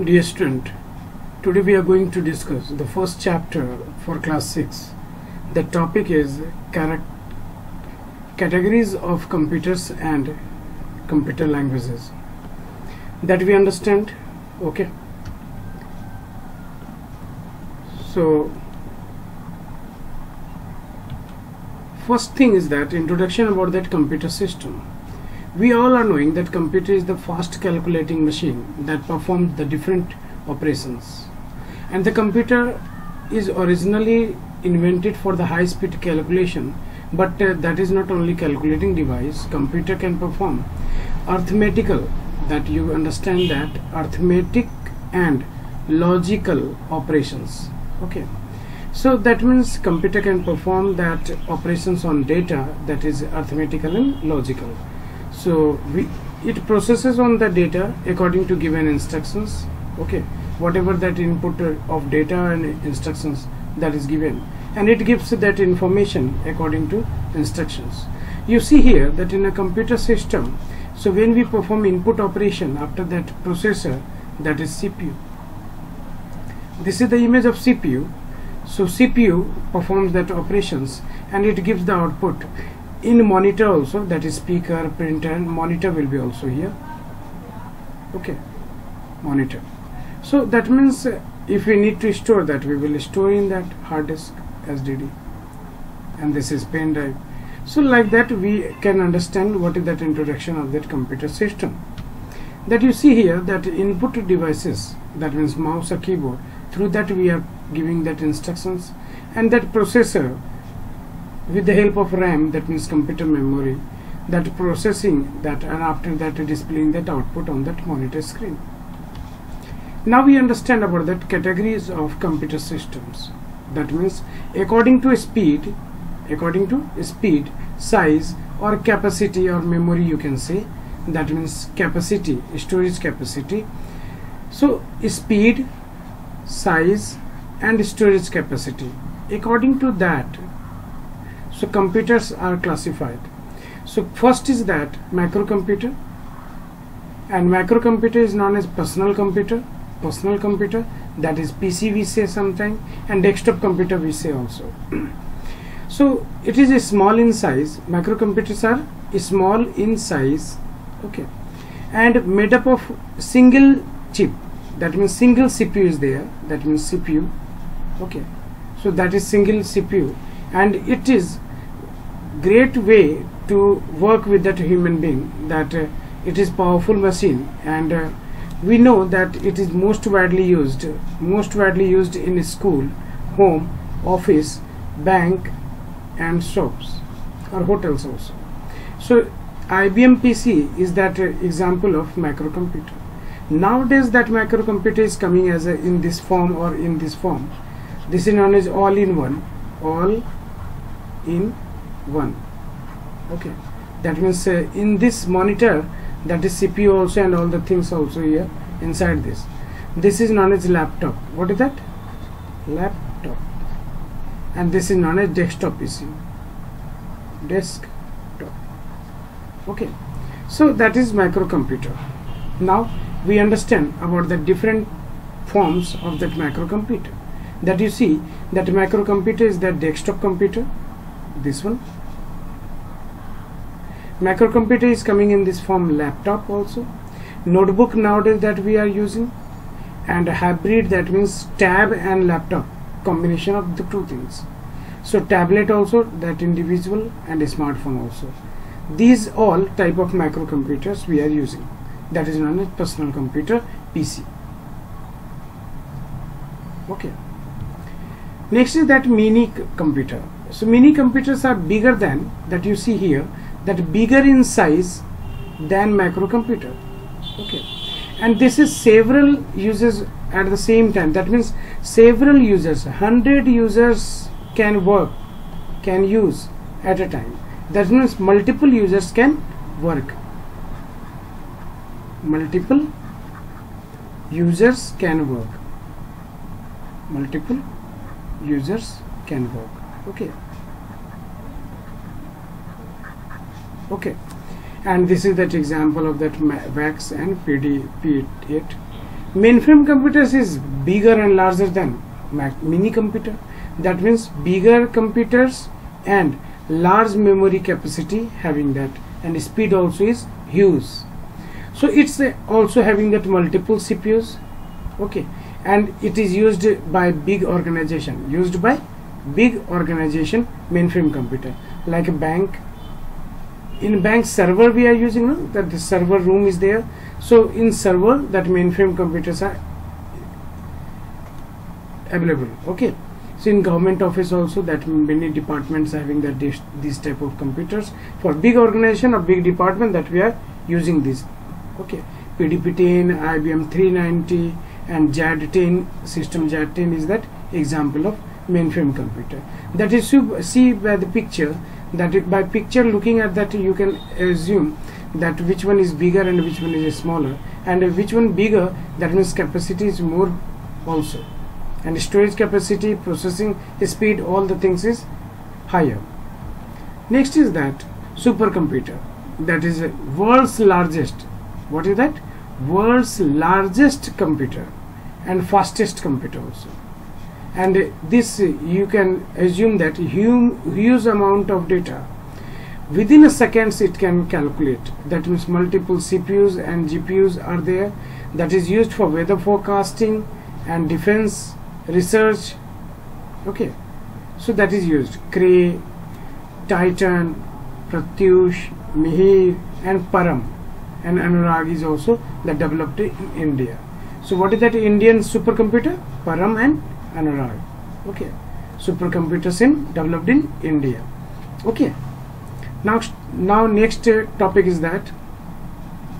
Dear student, today we are going to discuss the first chapter for class 6. The topic is categories of computers and computer languages. That we understand? Okay. So, first thing is that introduction about that computer system. We all are knowing that computer is the fast calculating machine that performs the different operations, and the computer is originally invented for the high speed calculation, but that is not only calculating device. Computer can perform arithmetical, that you understand that, arithmetic and logical operations. Okay, so that means computer can perform that operations on data, that is arithmetical and logical. So it processes on the data according to given instructions. Okay, whatever that input of data and instructions that is given, and it gives that information according to instructions. You see here that in a computer system, so when we perform input operation after that processor, that is CPU. This is the image of CPU. So CPU performs that operations and it gives the output. In monitor also, that is speaker, printer, and monitor will be also here. Okay, monitor. So that means if we need to store that, we will store in that hard disk, SSD, and this is pen drive. So like that we can understand what is that introduction of that computer system. That you see here that input devices, that means mouse or keyboard, through that we are giving that instructions, and that processor with the help of RAM, that means computer memory, that processing that, and after that displaying that output on that monitor screen. Now we understand about that categories of computer systems. That means according to speed, size or capacity or memory, you can say. That means capacity, storage capacity. So speed, size and storage capacity, according to that, so computers are classified. So first is that macrocomputer, and macrocomputer is known as personal computer, that is PC we say sometime, and desktop computer we say also. So it is a small in size. Macrocomputers are small in size, okay, and made up of single chip, that means single CPU is there, that means CPU. Okay, so that is single CPU, and it is great way to work with that human being, that it is powerful machine, and we know that it is most widely used in school, home, office, bank and shops or hotels also. So IBM PC is that example of macrocomputer. Nowadays that macrocomputer is coming as in this form or in this form. This is known as all-in-one. Okay, that means in this monitor, that is CPU also and all the things also here inside this. This is known as laptop. What is that? Laptop. And this is known as desktop PC. Desktop. Okay, so that is microcomputer. Now we understand about the different forms of that macrocomputer. That you see that macrocomputer is that desktop computer, this one. Macrocomputer is coming in this form laptop also, notebook nowadays that we are using, and hybrid, that means tab and laptop, combination of the two things. So tablet also, that individual, and a smartphone also. These all type of macrocomputers we are using, that is known as personal computer, PC. Okay, next is that mini computer. So mini computers are bigger than, that you see here, that bigger in size than macrocomputer. Okay, and this is several users at the same time. That means several users, 100 users can use at a time. That means multiple users can work. Multiple users can work. Okay. Okay, and this is that example of that VAX and PD8 Mainframe computers is bigger and larger than mini computer. That means bigger computers and large memory capacity having that, and speed also is huge. So it's also having that multiple CPUs, okay, and it is used by big organization, mainframe computer, like a bank. In bank server we are using, no, that the server room is there. So in server, that mainframe computers are available, okay. So in government office also, that many departments are having that these type of computers. For big organization or big department, that we are using this, okay. PDP-10, IBM 390 and JAD-10, system JAD-10 is that example of mainframe computer. That is, you see by the picture, that by picture looking at that, you can assume that which one is bigger and which one is smaller, and which one bigger, that means capacity is more also, and storage capacity, processing speed, all the things is higher. Next is that supercomputer, that is world's largest. What is that? World's largest computer and fastest computer also. And this you can assume that huge amount of data within a seconds it can calculate. That means multiple CPUs and GPUs are there, that is used for weather forecasting and defense research, okay. So that is used. Cray, Titan, Pratyush, Mihir and Param and Anurag is also that developed in India. So what is that Indian supercomputer? Param and Anurag, okay. Supercomputers developed in India, okay. Now next topic is that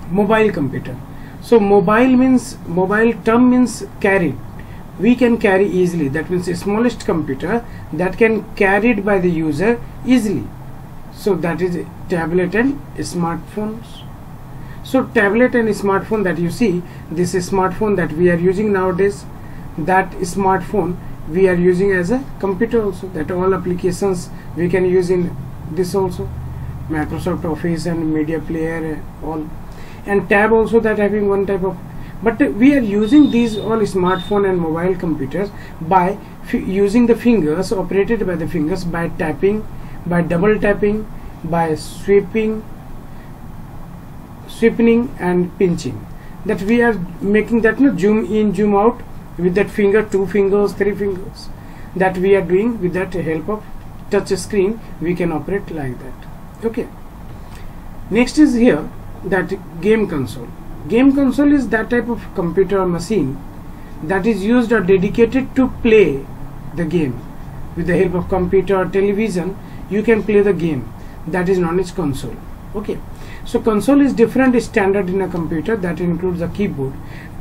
mobile computer. So mobile term means carried. We can carry easily. That means the smallest computer that can carried by the user easily. So that is tablet and smartphones. So tablet and smartphone, that you see, this is smartphone that we are using nowadays. That smartphone we are using as a computer also. That all applications we can use in this also. Microsoft Office and media player, all. And tab also, that having one type of. But we are using these all smartphone and mobile computers by using the fingers, operated by the fingers, by tapping, by double tapping, by sweeping and pinching. That we are making that, no, zoom in, zoom out with that finger, 2 fingers, 3 fingers. That we are doing with that help of touch screen. We can operate like that, okay. Next is here that game console. Game console is that type of computer or machine that is used or dedicated to play the game. With the help of computer or television, you can play the game. That is known as console, okay. So console is different standard in a computer, that includes a keyboard.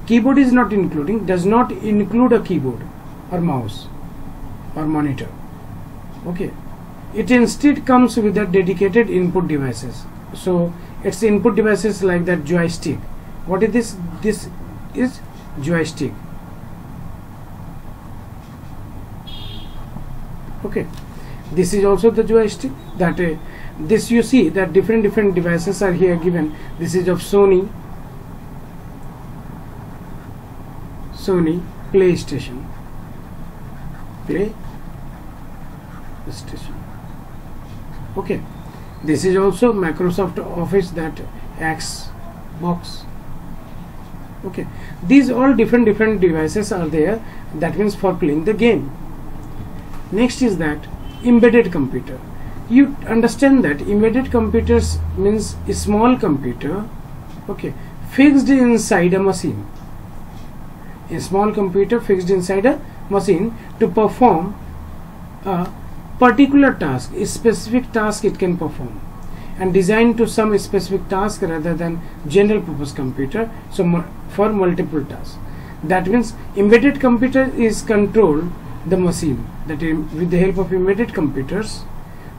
Keyboard is not including, does not include a keyboard or mouse or monitor, okay. It instead comes with that dedicated input devices. So its input devices like that joystick. What is this? This is joystick, okay. This is also the joystick. That this you see that different devices are here given. This is of Sony PlayStation, okay. This is also Microsoft Office, that Xbox, okay. These all different devices are there, that means for playing the game. Next is that embedded computer. You understand that embedded computers means a small computer, okay, fixed inside a machine. A small computer fixed inside a machine to perform a particular task, a specific task it can perform, and designed to some specific task rather than general purpose computer, so for multiple tasks. That means embedded computer is control the machine. That with the help of embedded computers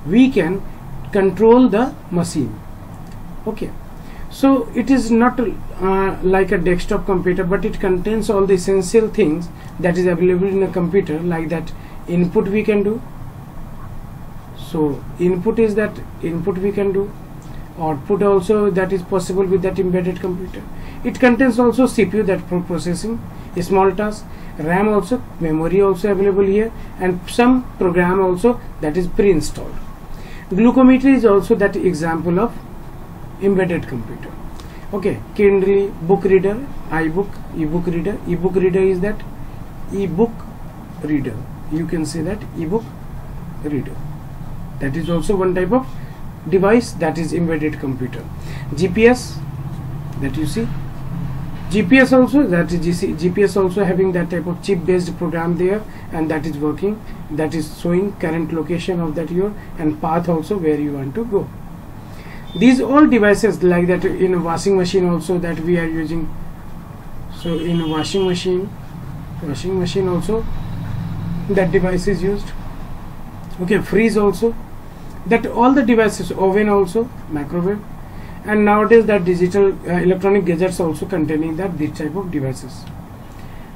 we can control the machine, okay. So it is not like a desktop computer, but it contains all the essential things that is available in a computer, like that input we can do. So input is that input we can do, output also that is possible with that embedded computer. It contains also CPU that for processing a small task, RAM also, memory also available here, and some program also that is pre-installed. Glucometer is also that example of embedded computer. Okay, Kindle, book reader, iBook, ebook reader. Ebook reader is that ebook reader. You can say that ebook reader. That is also one type of device that is embedded computer. GPS that you see. GPS also, that is GPS also having that type of chip based program there, and that is working, that is showing current location of that your and path also where you want to go. These all devices like that in a washing machine also that we are using. So in a washing machine also that device is used. Okay, freeze also, that all the devices, oven also, microwave, and nowadays that digital electronic gadgets also containing that this type of devices.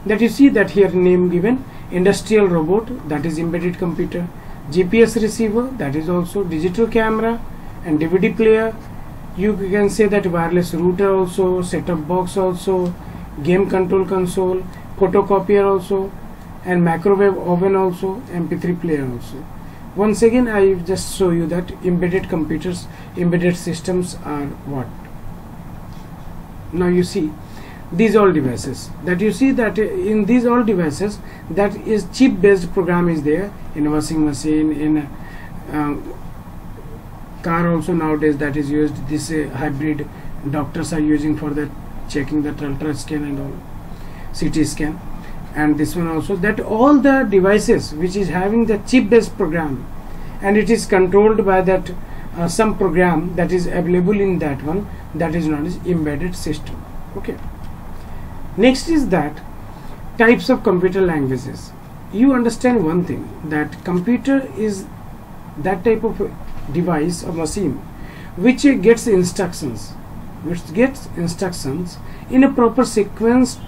That you see that here name given, industrial robot, that is embedded computer, GPS receiver, that is also digital camera, and DVD player. You can say that wireless router also, set-top box also, game control console, photocopier also, and microwave oven also, MP3 player also. Once again I just show you that embedded computers, embedded systems are what. Now you see these all devices, that you see that in these all devices that is chip based program is there in a washing machine, in a car also nowadays that is used. This hybrid doctors are using for that checking that ultra scan and all, CT scan, and this one also, that all the devices which is having the chip based program and it is controlled by that some program that is available in that one, that is known as embedded system. Okay, next is that types of computer languages. You understand one thing, that computer is that type of device or machine which gets instructions in a proper sequence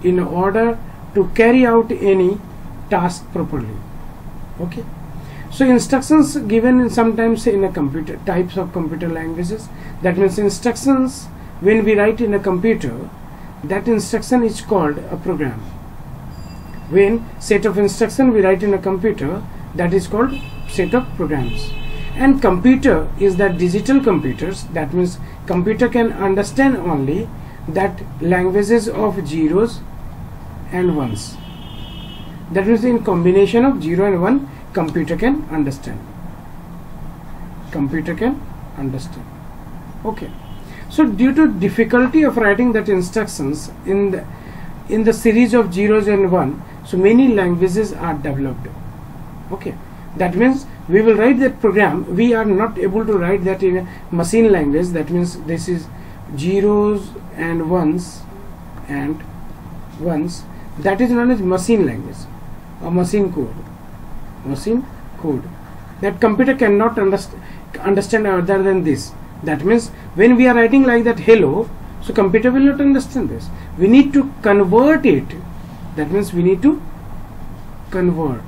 in order to carry out any task properly. Okay, so instructions given in sometimes in a computer, types of computer languages, that means instructions when we write in a computer, that instruction is called a program. When set of instruction we write in a computer, that is called set of programs. And computer is that digital computers, that means computer can understand only that languages of zeros and ones. That means in combination of 0 and 1 computer can understand. Computer can understand. Okay. So due to difficulty of writing that instructions in the series of zeros and 1, so many languages are developed. Okay. That means we will write that program, we are not able to write that in a machine language, that means this is zeros and ones, that is known as machine language or machine code. That computer cannot understand other than this. That means when we are writing like that hello, so computer will not understand this. We need to convert it. That means we need to convert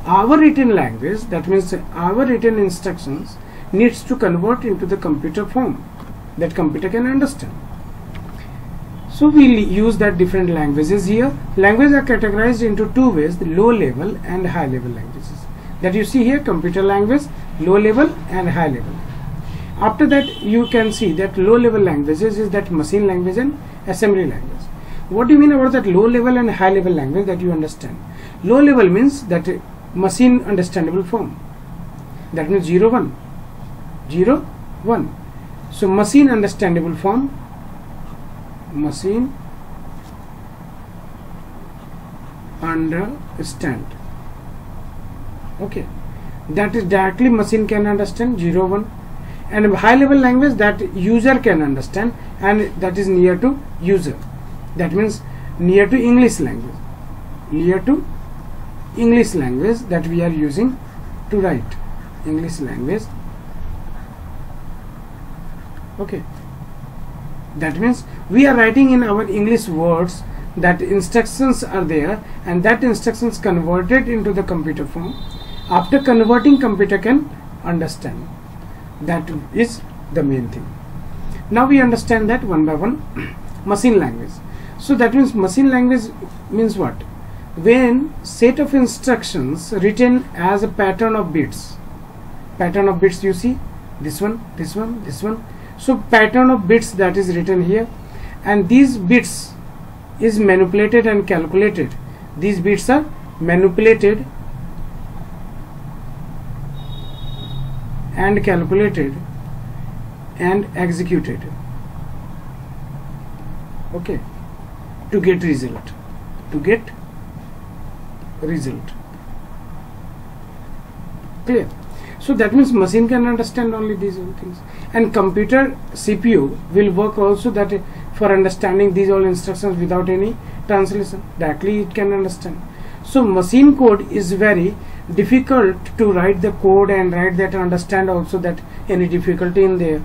our written language, that means our written instructions needs to convert into the computer form that computer can understand. So we'll use that different languages here. Languages are categorized into two ways, the low level and high level languages. That you see here, computer language, low level and high level. After that you can see that low level languages is that machine language and assembly language. What do you mean about that low level and high level language that you understand? Low level means that machine understandable form. That means 0, 1. 0, 1. So machine understandable form, machine understand. Okay, that is directly machine can understand, 0, 1. And high level language that user can understand, and that is near to user. That means near to English language. Near to English language that we are using to write English language. Okay, that means we are writing in our English words, that instructions are there and that instructions converted into the computer form. After converting, computer can understand. That is the main thing. Now we understand that one by one. Machine language. So that means machine language means what? When set of instructions written as a pattern of bits. Pattern of bits, you see, this one, this one, this one. So pattern of bits that is written here, and these bits is manipulated and calculated. These bits are manipulated and calculated and executed, okay, to get result, clear? So that means machine can understand only these all things, and computer CPU will work also that for understanding these all instructions without any translation. Directly it can understand. So machine code is very difficult to write the code and write that, understand also that any difficulty in there.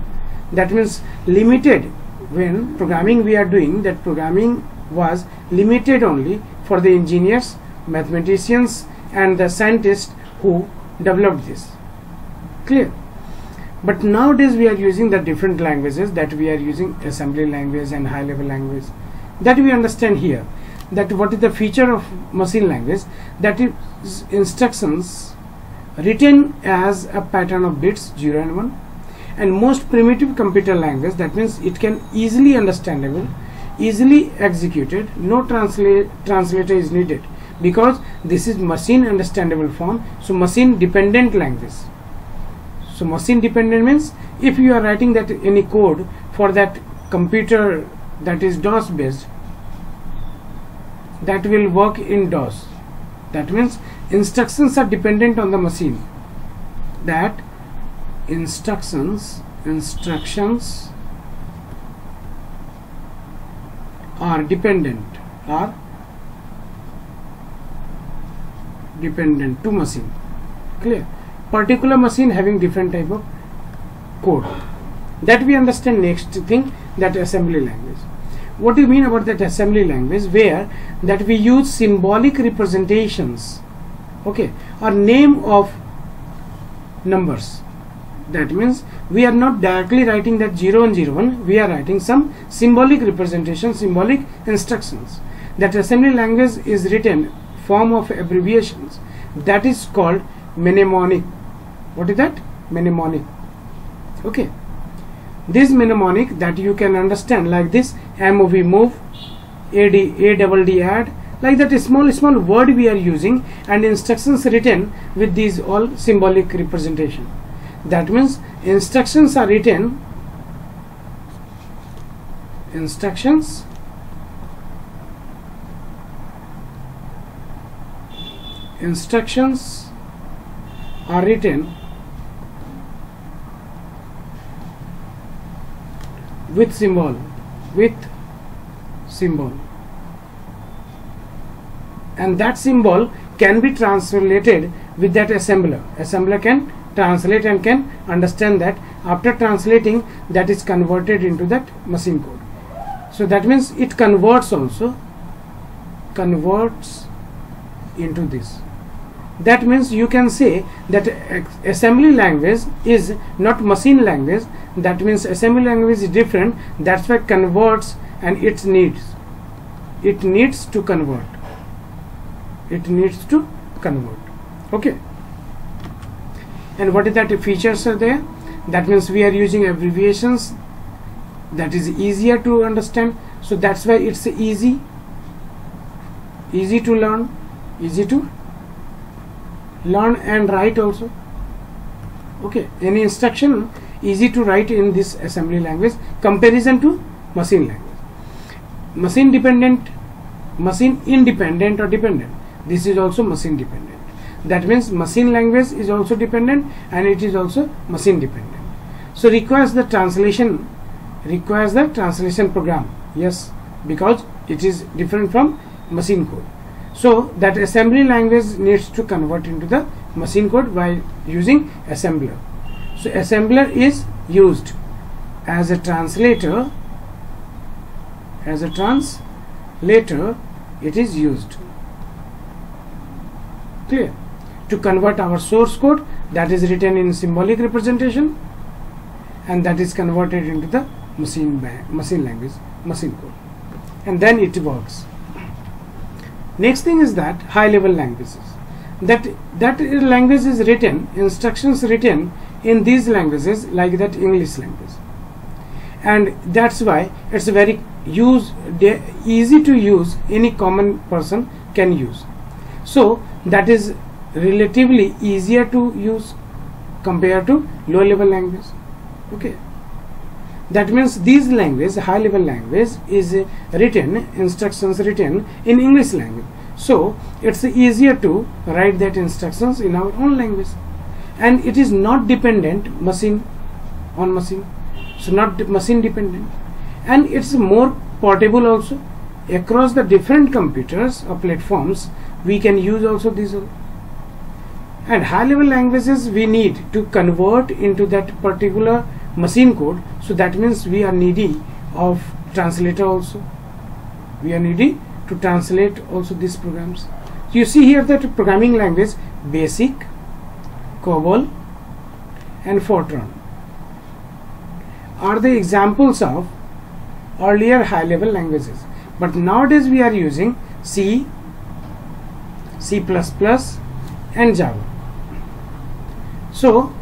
That means limited. When programming we are doing, that programming was limited only for the engineers, mathematicians and the scientists who developed this, clear? But nowadays we are using the different languages, that we are using assembly language and high level language, that we understand here. That what is the feature of machine language? That is instructions written as a pattern of bits 0 and 1, and most primitive computer language. That means it can easily understandable, easily executed, no translator is needed, because this is machine understandable form. So machine dependent language. So machine dependent means if you are writing that any code for that computer that is DOS based, that will work in DOS. That means instructions are dependent on the machine. That instructions are dependent to machine, clear? Particular machine having different type of code. That we understand. Next thing, that assembly language. What do you mean about that assembly language? Where that we use symbolic representations, okay, or name of numbers. That means we are not directly writing that 0 and 0 1, we are writing some symbolic representation, symbolic instructions. That assembly language is written form of abbreviations, that is called mnemonic. What is that? Mnemonic, okay. This mnemonic that you can understand like this: MOV move, ADD add, like that small word we are using, and instructions written with these all symbolic representation. That means instructions are written, instructions are written with symbol, and that symbol can be translated with that assembler. Assembler can translate and can understand that. After translating, that is converted into that machine code. So that means it converts into this. That means you can say that assembly language is not machine language. That means assembly language is different. That's why converts, and it needs to convert. Okay. And what is that features are there? That means we are using abbreviations, that is easier to understand. So that's why it's easy to learn, and write also. Okay, any instruction easy to write in this assembly language comparison to machine language. Machine dependent, machine independent or dependent. This is also machine dependent. That means machine language is also dependent and it is also machine dependent. So requires the translation program. Yes, because it is different from machine code. So that assembly language needs to convert into the machine code by using assembler. So assembler is used as a translator. It is used, clear, to convert our source code that is written in symbolic representation, and that is converted into the machine language, machine code, and then it works. Next thing is that high level languages. That language is written, instructions written in these languages, like that English language, and that's why it's very easy to use. Any common person can use. So that is relatively easier to use compared to low level language. Okay, that means these language, high level language, is written, instructions written in English language, so it's easier to write that instructions in our own language, and it is not dependent machine on machine, so not machine dependent, and it's more portable also across the different computers or platforms. We can use also these. And high level languages we need to convert into that particular machine code, so that means we are needy of translator also. We are needy to translate also these programs. So you see here that programming language BASIC, COBOL and Fortran are the examples of earlier high level languages, but nowadays we are using C, C++ and Java. So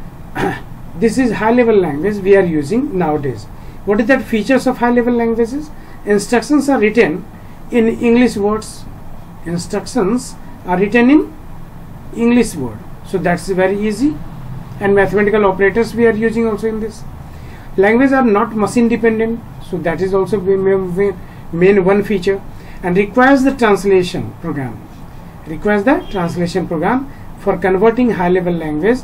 this is high level language we are using nowadays. What is that features of high level languages? Instructions are written in English words. Instructions are written in English word, so that's very easy. And mathematical operators we are using also in this. Language are not machine dependent, so that is also main one feature. And requires the translation program. Requires the translation program for converting high level language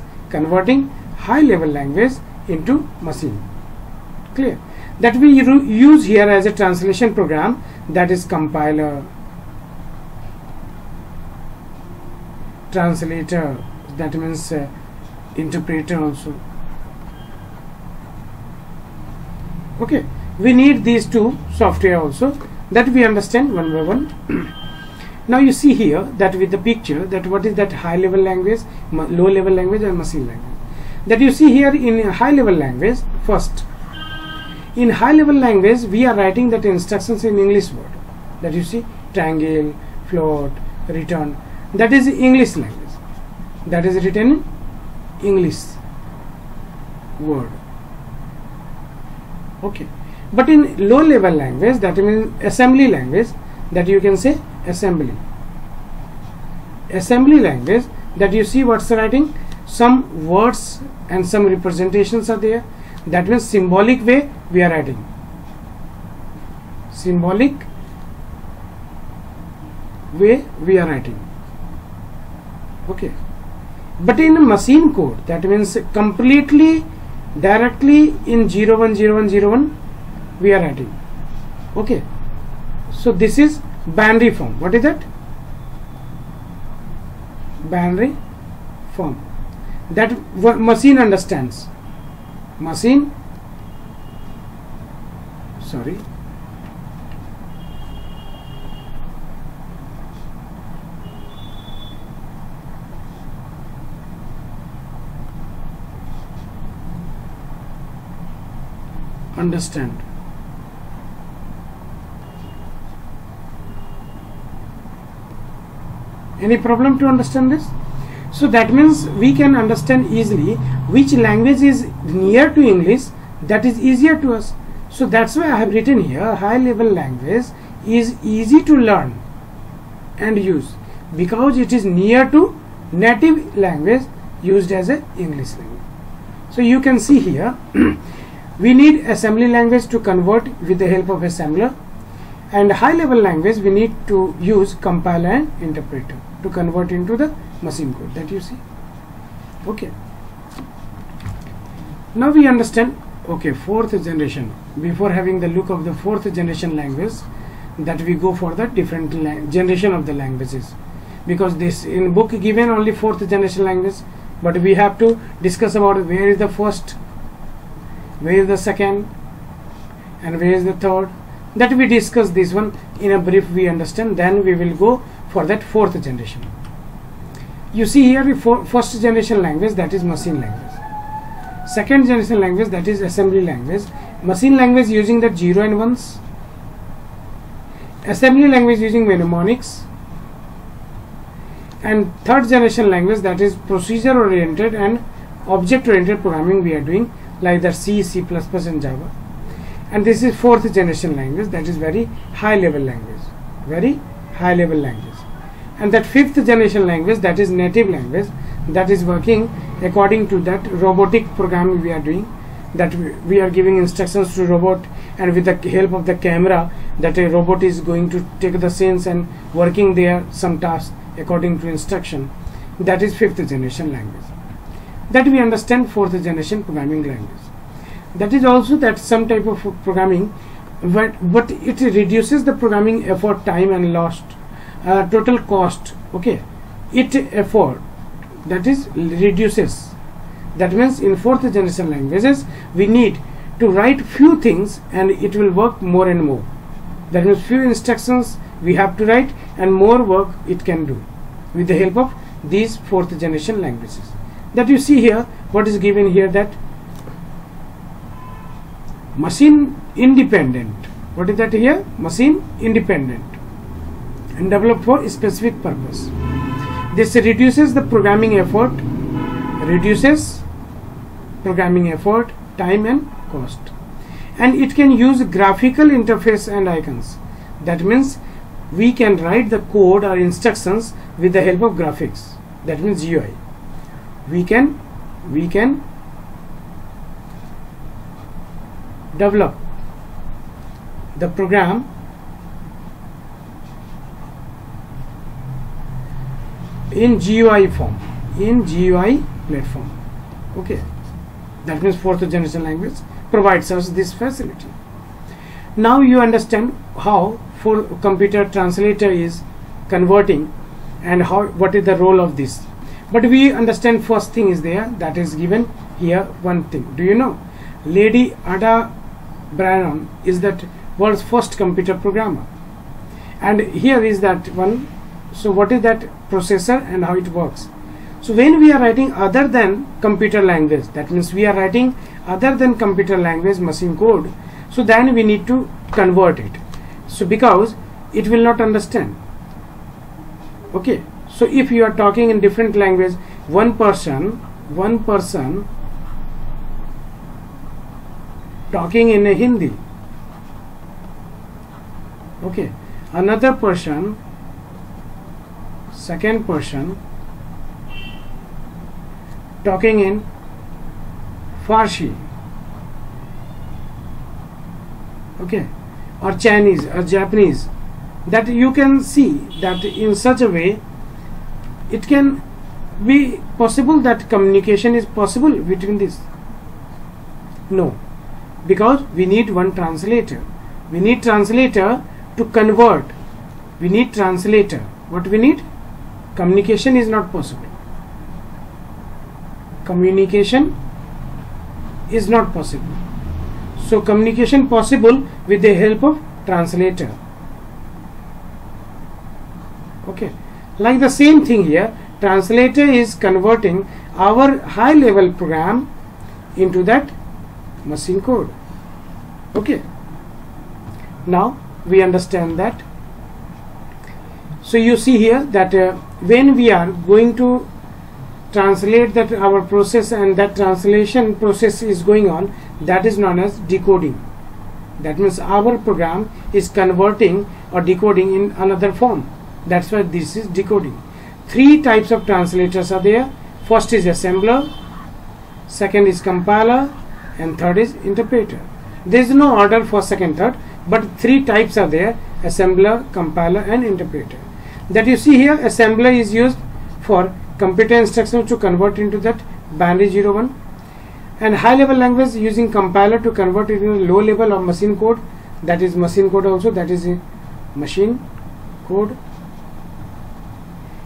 into machine. Clear? That we use here as a translation program, that is compiler, translator, that means interpreter also. Okay, we need these two software also, that we understand one by one. Now you see here that with the picture, that what is that high level language, low level language and machine language. That you see here in high level language. First, in high level language we are writing that instructions in English word, that you see triangle, float, return, that is English language, that is written in English word. Okay, but in low level language, that means assembly language, that you can say assembly language, that you see what's writing, some words and some representations are there, that means symbolic way we are writing, symbolic way we are writing. Okay, but in machine code, that means completely directly in 010101 we are writing. Okay, so this is binary form. What is that? Binary form, that machine understands. Machine, sorry, understand. Any problem to understand this? So that means we can understand easily which language is near to English, that is easier to us. So that's why I have written here high level language is easy to learn and use, because it is near to native language used as a English language. So you can see here we need assembly language to convert with the help of assembler, and high level language we need to use compiler and interpreter to convert into the machine code, that you see. Okay, now we understand. Okay, fourth generation. Before having the look of the fourth generation language, that we go for the different generation of the languages, because this in book given only fourth generation language, but we have to discuss about where is the first, where is the second, and where is the third. That we discuss this one in a brief, we understand, then we will go for that fourth generation. You see here first generation language, that is machine language. Second generation language, that is assembly language, machine language using the 0 and 1s, assembly language using mnemonics, and third generation language, that is procedure oriented and object oriented programming we are doing, like the C, C++ and Java. And this is fourth generation language, that is very high level language, very high level language. And that fifth generation language, that is native language, that is working according to that robotic programming we are doing, that we are giving instructions to robot, and with the help of the camera that a robot is going to take the scenes and working there some tasks according to instruction. That is fifth generation language. That we understand fourth generation programming language. That is also that some type of programming, but it reduces the programming effort, time and lost total cost. Okay, it effort, that is reduces. That means in fourth generation languages we need to write few things and it will work more and more. That means few instructions we have to write and more work it can do with the help of these fourth generation languages. That you see here, what is given here, that machine independent. What is that here? Machine independent and developed for a specific purpose. This reduces the programming effort, time and cost. And it can use graphical interface and icons. That means we can write the code or instructions with the help of graphics. That means GUI. We can develop the program in GUI form, in GUI platform. Okay, that means fourth generation language provides us this facility. Now you understand how for computer translator is converting and what is the role of this. But we understand first thing is there, that is given here one thing. Do you know Lady Ada Byron is that world's first computer programmer, and here is that one. So what is that processor and how it works? So when we are writing other than computer language, that means we are writing other than computer language machine code, so then we need to convert it. So because it will not understand. Okay, so if you are talking in different language, one person talking in a Hindi, okay, another person, second person talking in Farsi, okay, or Chinese or Japanese, that you can see that in such a way it can be possible that communication is possible between this. No, because we need one translator. We need translator to convert. We need translator. What we need? Communication is not possible. Communication is not possible. So communication possible with the help of translator. Okay, like the same thing here, translator is converting our high level program into that machine code. Okay, now we understand that. So you see here that when we are going to translate that our process, and that translation process is going on, that is known as decoding. That means our program is converting or decoding in another form. That's why this is decoding. Three types of translators are there. First is assembler, second is compiler, and third is interpreter. There is no order for second, third, but three types are there: assembler, compiler, and interpreter. That you see here, assembler is used for computer instructions to convert into that binary 0-1, and high level language using compiler to convert it into low level of machine code. That is machine code also, that is machine code.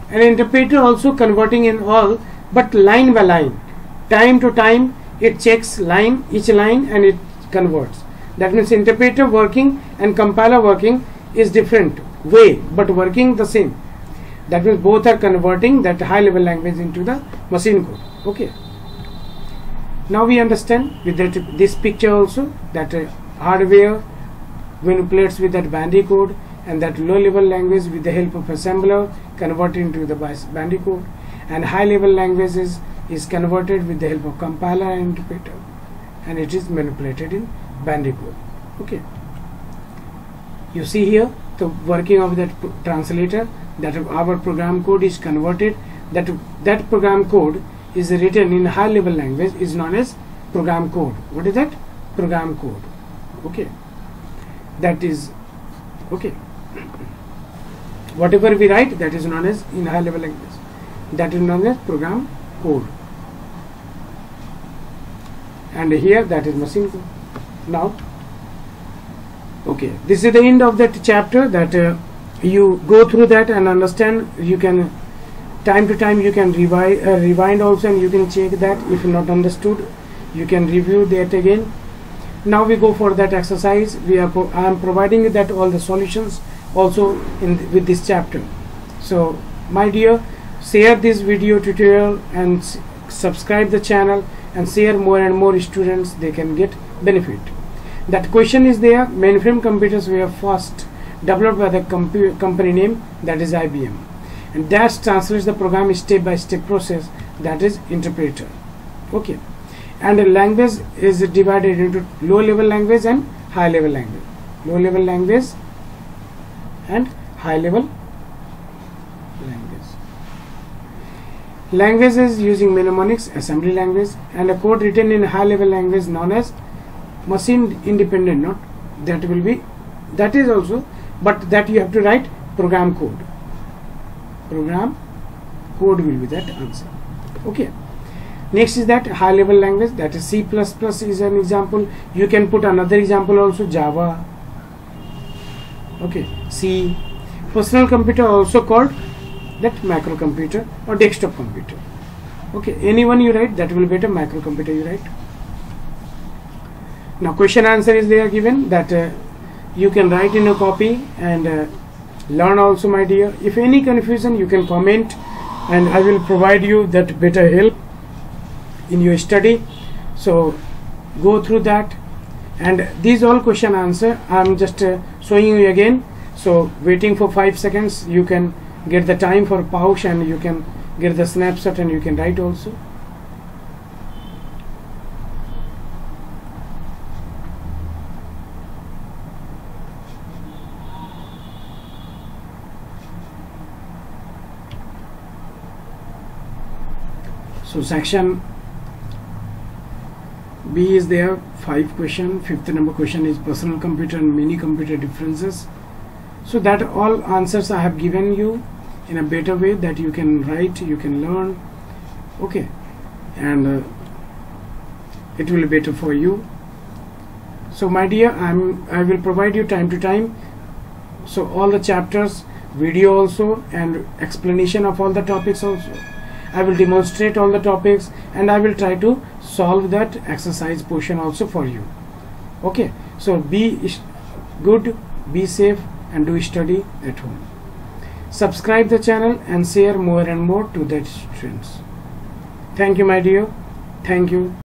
And interpreter also converting in all, but line by line, time to time it checks each line and it converts. That means interpreter working and compiler working is different way, but working the same. That means both are converting that high level language into the machine code. Okay, Now we understand with that this picture also that hardware manipulates with that Bandicoot, and that low level language with the help of assembler converted into the Bandicoot, and high level language is converted with the help of compiler and interpreter, and it is manipulated in Bandicoot. Okay, you see here the working of that translator, that our program code is converted, that program code is written in high level language is known as program code. What is that? Program code. Okay, that is okay. Whatever we write, that is known as in high level language, that is known as program code, and here that is machine code. Now okay, this is the end of that chapter, that you go through that and understand. You can time to time you can rewind also, and you can check that if not understood you can review that again. Now we go for that exercise. I am providing that all the solutions also with this chapter. So my dear, share this video tutorial and subscribe the channel and share more and more students, they can get benefit. That question is there. Mainframe computers were first developed by the company name, that is IBM, and that translates the program step by step process, that is interpreter. Okay, and the language is divided into low level language and high level language. Low level language and high level language. Language is using mnemonics, assembly language, and a code written in high level language known as machine independent. Not that will be, that is also, but that you have to write program code. Program code will be that answer. Okay, next is that high level language, that is C++ is an example. You can put another example also, Java. Okay, C. Personal computer also called that macro computer or desktop computer. Okay, anyone you write, that will be a macro computer you write. Now question answer is there given, that you can write in a copy and learn also, my dear. If any confusion you can comment, and I will provide you that better help in your study. So go through that, and these all question answer I am just showing you again. So waiting for 5 seconds, you can get the time for pause, and you can get the snapshot, and you can write also. So section B is there, 5 question. 5th number question is personal computer and mini computer differences. So that all answers I have given you in a better way, that you can write, you can learn. Okay, and it will be better for you. So my dear, I will provide you time to time. So all the chapters, video also, and explanation of all the topics also. I will demonstrate all the topics, and I will try to solve that exercise portion also for you. Okay, so be good, be safe, and do study at home. Subscribe the channel and share more and more to the students. Thank you, my dear. Thank you.